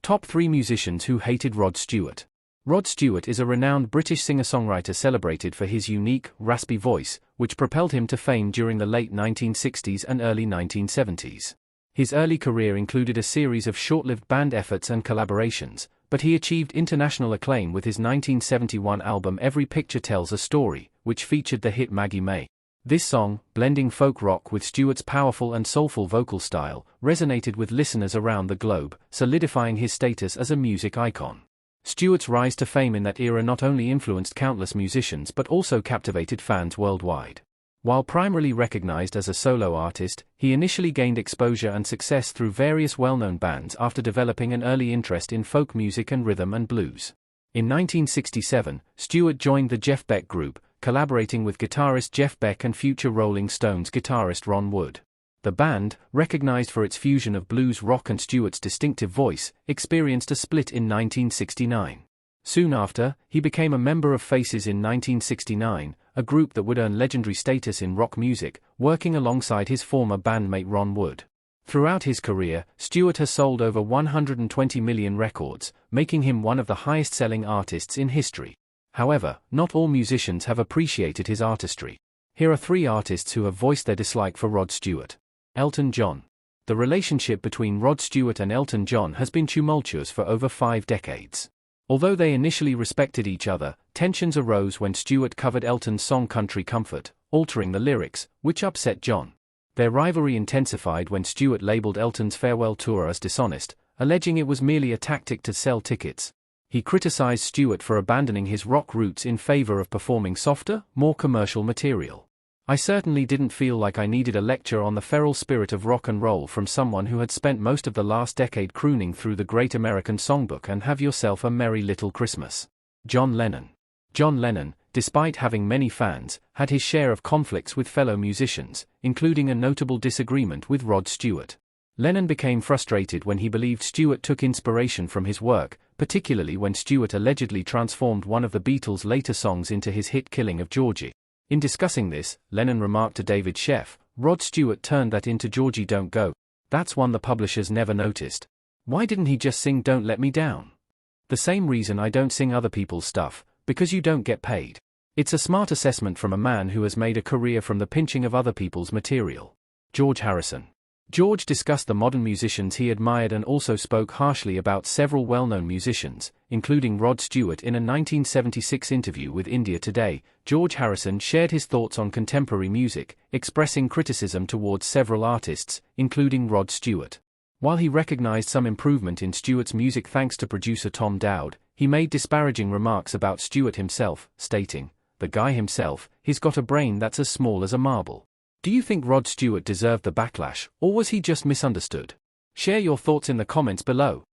Top 3 musicians who hated Rod Stewart. Rod Stewart is a renowned British singer-songwriter celebrated for his unique, raspy voice, which propelled him to fame during the late 1960s and early 1970s. His early career included a series of short-lived band efforts and collaborations, but he achieved international acclaim with his 1971 album Every Picture Tells a Story, which featured the hit Maggie May. This song, blending folk rock with Stewart's powerful and soulful vocal style, resonated with listeners around the globe, solidifying his status as a music icon. Stewart's rise to fame in that era not only influenced countless musicians but also captivated fans worldwide. While primarily recognized as a solo artist, he initially gained exposure and success through various well-known bands after developing an early interest in folk music and rhythm and blues. In 1967, Stewart joined the Jeff Beck Group, collaborating with guitarist Jeff Beck and future Rolling Stones guitarist Ron Wood. The band, recognized for its fusion of blues rock and Stewart's distinctive voice, experienced a split in 1969. Soon after, he became a member of Faces in 1969, a group that would earn legendary status in rock music, working alongside his former bandmate Ron Wood. Throughout his career, Stewart has sold over 120 million records, making him one of the highest-selling artists in history. However, not all musicians have appreciated his artistry. Here are 3 artists who have voiced their dislike for Rod Stewart. Elton John. The relationship between Rod Stewart and Elton John has been tumultuous for over 5 decades. Although they initially respected each other, tensions arose when Stewart covered Elton's song Country Comfort, altering the lyrics, which upset John. Their rivalry intensified when Stewart labeled Elton's farewell tour as dishonest, alleging it was merely a tactic to sell tickets. He criticized Stewart for abandoning his rock roots in favor of performing softer, more commercial material. "I certainly didn't feel like I needed a lecture on the feral spirit of rock and roll from someone who had spent most of the last decade crooning through the Great American Songbook and Have Yourself a Merry Little Christmas." John Lennon. John Lennon, despite having many fans, had his share of conflicts with fellow musicians, including a notable disagreement with Rod Stewart. Lennon became frustrated when he believed Stewart took inspiration from his work, particularly when Stewart allegedly transformed one of the Beatles' later songs into his hit Killing of Georgie. In discussing this, Lennon remarked to David Sheff, "Rod Stewart turned that into Georgie Don't Go. That's one the publishers never noticed. Why didn't he just sing Don't Let Me Down? The same reason I don't sing other people's stuff, because you don't get paid." It's a smart assessment from a man who has made a career from the pinching of other people's material. George Harrison. George discussed the modern musicians he admired and also spoke harshly about several well-known musicians, including Rod Stewart. In a 1976 interview with India Today, George Harrison shared his thoughts on contemporary music, expressing criticism towards several artists, including Rod Stewart. While he recognized some improvement in Stewart's music thanks to producer Tom Dowd, he made disparaging remarks about Stewart himself, stating, "The guy himself, he's got a brain that's as small as a marble." Do you think Rod Stewart deserved the backlash, or was he just misunderstood? Share your thoughts in the comments below.